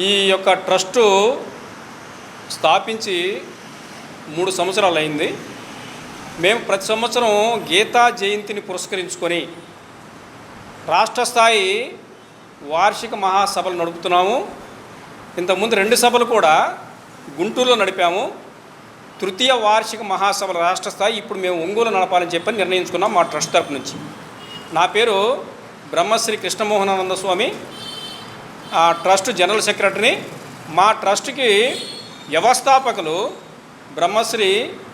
ఈ యొక్క ట్రస్టు స్థాపించి 3 సంవత్సరాలు అయింది. మేము ప్రతి సంవత్సరం గీతా జయంతిని పురస్కరించుకొని రాష్ట్ర స్థాయి వార్షిక మహాసభలు నడుపుతున్నాము. ఇంతకుముందు 2 సభలు కూడా గుంటూరులో నడిపాము. తృతీయ వార్షిక మహాసభల రాష్ట్ర స్థాయి ఇప్పుడు మేము ఒంగోలు నడపాలని చెప్పని నిర్ణయించుకున్నాం మా ట్రస్ట్ తరపు నుంచి. నా పేరు బ్రహ్మశ్రీ కృష్ణమోహనానంద స్వామి, ట్రస్ట్ జనరల్ సెక్రటరీని. మా ట్రస్ట్కి వ్యవస్థాపకులు బ్రహ్మశ్రీ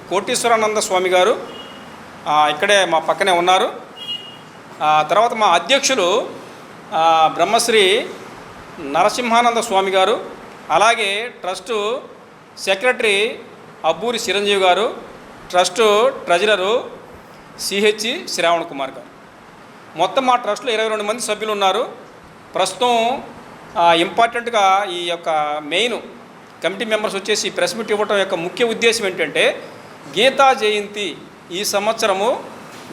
కోటీశ్వరానంద స్వామి గారు, ఇక్కడే మా పక్కనే ఉన్నారు. తర్వాత మా అధ్యక్షులు బ్రహ్మశ్రీ నరసింహానంద స్వామి గారు, అలాగే ట్రస్టు సెక్రటరీ అబ్బూరి చిరంజీవి గారు, trust treasurer CH Shravan Kumar గారు. మొత్తం మా ట్రస్ట్లో 22 మంది సభ్యులు ఉన్నారు. ప్రస్తుతం ఇంపార్టెంట్గా ఈ యొక్క మెయిన్ కమిటీ మెంబర్స్ వచ్చేసి ప్రెస్ మీట్ ఇవ్వటం యొక్క ముఖ్య ఉద్దేశం ఏంటంటే, గీతా జయంతి ఈ సంవత్సరము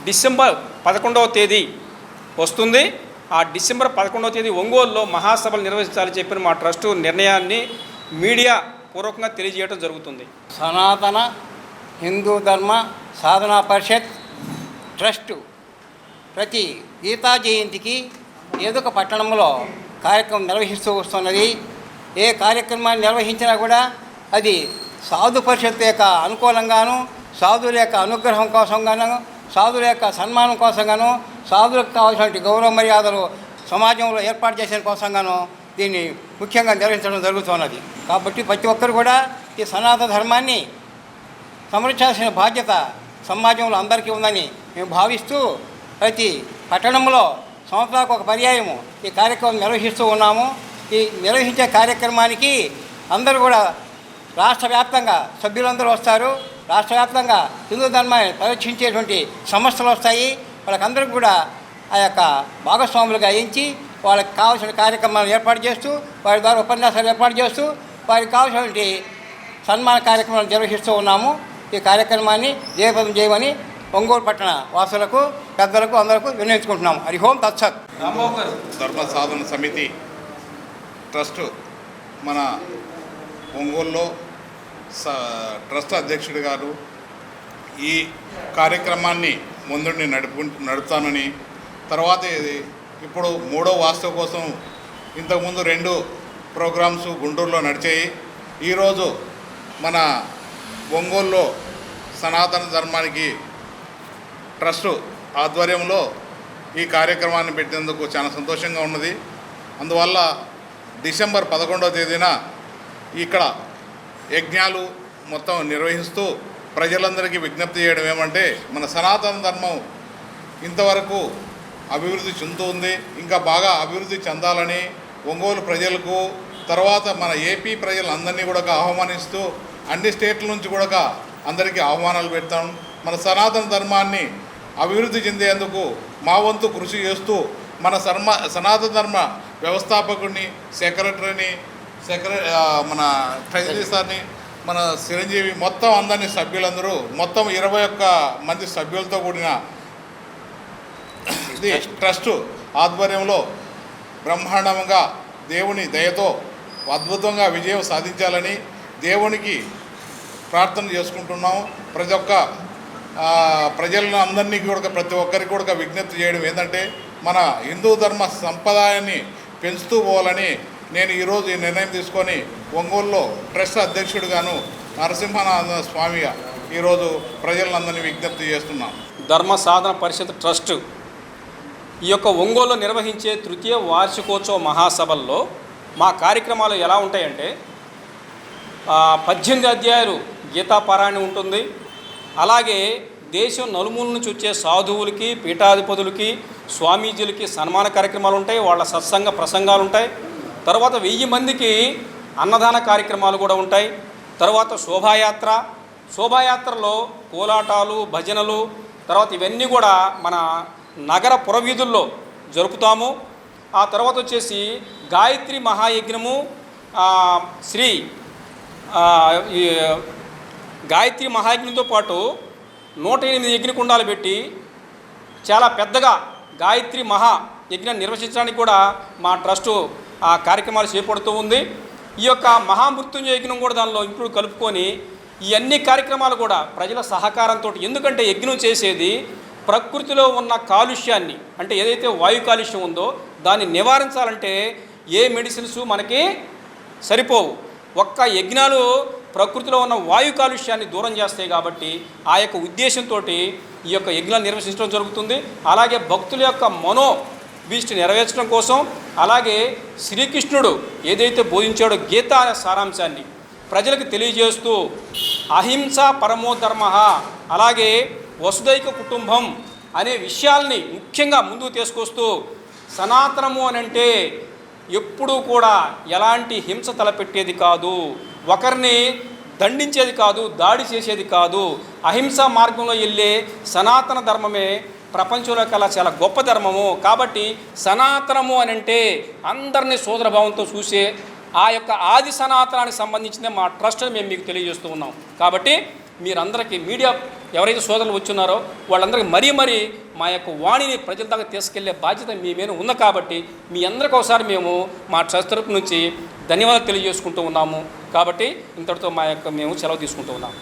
డిసెంబర్ 11వ తేదీ వస్తుంది. ఆ డిసెంబర్ 11వ తేదీ ఒంగోలులో మహాసభలు నిర్వహించాలని చెప్పిన మా ట్రస్టు నిర్ణయాన్ని మీడియా పూర్వకంగా తెలియజేయడం జరుగుతుంది. సనాతన హిందూ ధర్మ సాధనా పరిషత్ ట్రస్టు ప్రతి గీతా జయంతికి ఏదో ఒక పట్టణంలో కార్యక్రమం నిర్వహిస్తూ వస్తున్నది. ఏ కార్యక్రమాన్ని నిర్వహించినా కూడా అది సాధు పరిషత్ యొక్క అనుకూలంగాను, సాధువుల యొక్క అనుగ్రహం కోసంగాను, సాధువుల యొక్క సన్మానం కోసంగాను, సాధువులకు కావాల్సిన గౌరవ మర్యాదలు సమాజంలో ఏర్పాటు చేసిన కోసంగాను దీన్ని ముఖ్యంగా నిర్వహించడం జరుగుతున్నది. కాబట్టి ప్రతి ఒక్కరు కూడా ఈ సనాతన ధర్మాన్ని సంరక్షించాల్సిన బాధ్యత సమాజంలో అందరికీ ఉందని మేము భావిస్తూ ప్రతి పట్టణంలో సంవత్సరానికి ఒక పర్యాయము ఈ కార్యక్రమం నిర్వహిస్తూ ఉన్నాము. ఈ నిర్వహించే కార్యక్రమానికి అందరూ కూడా రాష్ట్ర వ్యాప్తంగా సభ్యులందరూ వస్తారు. రాష్ట్ర వ్యాప్తంగా హిందూ ధర్మాన్ని పరిరక్షించేటువంటి సంస్థలు వస్తాయి. వాళ్ళకందరికీ కూడా ఆ యొక్క భాగస్వాములుగా ఎంచి వాళ్ళకి కావాల్సిన కార్యక్రమాలు ఏర్పాటు చేస్తూ, వారి ద్వారా ఉపన్యాసాలు ఏర్పాటు చేస్తూ, వారికి కావాల్సినటువంటి సన్మాన కార్యక్రమాలు నిర్వహిస్తూ ఉన్నాము. ఈ కార్యక్రమాన్ని జయప్రదం చేయమని ఒంగోలు పట్టణ వాసులకు, పెద్దలకు అందరికీ వినియోగించుకుంటున్నాము. హరి ఓం తత్సత్. ధర్మ సాధన సమితి ట్రస్ట్ మన ఒంగోలులో ట్రస్ట్ అధ్యక్షుడి గారు ఈ కార్యక్రమాన్ని ముందుండి నడుపుతానని, తర్వాత ఇప్పుడు 3వ వాస్తవ కోసం ఇంతకుముందు 2 ప్రోగ్రామ్స్ గుంటూరులో నడిచాయి. ఈరోజు మన ఒంగోలులో సనాతన ధర్మానికి ట్రస్టు ఆధ్వర్యంలో ఈ కార్యక్రమాన్ని పెట్టినందుకు చాలా సంతోషంగా ఉన్నది. అందువల్ల డిసెంబర్ 11వ తేదీన ఇక్కడ యజ్ఞాలు మొత్తం నిర్వహిస్తూ ప్రజలందరికీ విజ్ఞప్తి చేయడం ఏమంటే, మన సనాతన ధర్మం ఇంతవరకు అభివృద్ధి చెందుతూ ఉంది, ఇంకా బాగా అభివృద్ధి చెందాలని ఒంగోలు ప్రజలకు, తర్వాత మన ఏపీ ప్రజలందరినీ కూడా ఆహ్వానిస్తూ అన్ని స్టేట్ల నుంచి కూడా అందరికీ ఆహ్వానాలు పెడతాం. మన సనాతన ధర్మాన్ని అభివృద్ధి చెందేందుకు మా వంతు కృషి చేస్తూ మన సనాతన ధర్మ వ్యవస్థాపకుడిని, సెక్రటరీని, మన ట్రెజరీ సార్ని, మన చిరంజీవి, మొత్తం అందరినీ సభ్యులందరూ మొత్తం 21 మంది సభ్యులతో కూడిన ఇది ట్రస్టు ఆధ్వర్యంలో బ్రహ్మాండంగా దేవుని దయతో అద్భుతంగా విజయం సాధించాలని దేవునికి ప్రార్థన చేసుకుంటున్నాము. ప్రజలను అందరినీ కూడా ప్రతి ఒక్కరికి కూడా విజ్ఞప్తి చేయడం ఏంటంటే, మన హిందూ ధర్మ సంప్రదాయాన్ని పెంచుతూ పోవాలని నేను ఈరోజు ఈ నిర్ణయం తీసుకొని ఒంగోలులో ట్రస్ట్ అధ్యక్షుడిగాను నరసింహానంద స్వామిగా ఈరోజు ప్రజలందరినీ విజ్ఞప్తి చేస్తున్నాను. ధర్మ సాధన పరిషత్ ట్రస్ట్ ఈ యొక్క ఒంగోలులో నిర్వహించే తృతీయ వార్షికోత్సవ మహాసభల్లో మా కార్యక్రమాలు ఎలా ఉంటాయంటే, 18 అధ్యాయాలు గీతాపారాయణ ఉంటుంది. అలాగే దేశం నలుమూల నుంచి వచ్చే సాధువులకి, పీఠాధిపతులకి, స్వామీజీలకి సన్మాన కార్యక్రమాలు ఉంటాయి. వాళ్ళ సత్సంగ ప్రసంగాలు ఉంటాయి. తర్వాత 1000 మందికి అన్నదాన కార్యక్రమాలు కూడా ఉంటాయి. తర్వాత శోభాయాత్రలో కోలాటాలు, భజనలు, తర్వాత ఇవన్నీ కూడా మన నగర పురవీధుల్లో జరుపుతాము. ఆ తర్వాత వచ్చేసి గాయత్రి మహాయజ్ఞము, గాయత్రి మహాయజ్ఞంతో పాటు 108 యజ్ఞకుండాలు పెట్టి చాలా పెద్దగా గాయత్రి మహా యజ్ఞం నిర్వహించడానికి కూడా మా ట్రస్టు ఆ కార్యక్రమాలు చేపడుతూ ఉంది. ఈ యొక్క మహామృత్యుంజయ యజ్ఞం కూడా దానిలో ఇంక్లూడ్ కలుపుకొని ఈ అన్ని కార్యక్రమాలు కూడా ప్రజల సహకారంతో, ఎందుకంటే యజ్ఞం చేసేది ప్రకృతిలో ఉన్న కాలుష్యాన్ని, అంటే ఏదైతే వాయు కాలుష్యం ఉందో దాన్ని నివారించాలంటే ఏ మెడిసిన్స్ మనకి సరిపోవు. ఒక్క యజ్ఞాలు ప్రకృతిలో ఉన్న వాయు కాలుష్యాన్ని దూరం చేస్తాయి. కాబట్టి ఆ యొక్క ఉద్దేశంతో ఈ యొక్క యజ్ఞాలు నిర్వహించడం జరుగుతుంది. అలాగే భక్తుల యొక్క మనోభీష్టి నెరవేర్చడం కోసం, అలాగే శ్రీకృష్ణుడు ఏదైతే బోధించాడో గీతా అనే సారాంశాన్ని ప్రజలకు తెలియజేస్తూ అహింస పరమో ధర్మ, అలాగే వసుదైక కుటుంబం అనే విషయాల్ని ముఖ్యంగా ముందుకు తీసుకొస్తూ సనాతనము అని అంటే ఎప్పుడూ కూడా ఎలాంటి హింస తలపెట్టేది కాదు, ఒకరిని దండించేది కాదు, దాడి చేసేది కాదు, అహింసా మార్గంలో వెళ్ళే సనాతన ధర్మమే ప్రపంచంలో కల్లా చాలా గొప్ప ధర్మము. కాబట్టి సనాతనము అని అంటే అందరినీ సోదరభావంతో చూసే ఆ యొక్క ఆది సనాతనానికి సంబంధించిన మా ట్రస్ట్ మేము మీకు తెలియజేస్తూ ఉన్నాం. కాబట్టి మీరందరికీ మీడియా ఎవరైతే సోదరులు వచ్చున్నారో వాళ్ళందరికీ మరీ మా యొక్క వాణిని ప్రజల దాకా తీసుకెళ్లే బాధ్యత మీ మీద ఉంది. కాబట్టి మీ అందరికీ ఒకసారి మేము మా ట్రస్ట్ తరపు నుంచి ధన్యవాదాలు తెలియజేసుకుంటూ ఉన్నాము. కాబట్టి ఇంతటితో మా యొక్క మేము సెలవు తీసుకుంటూ ఉన్నాము.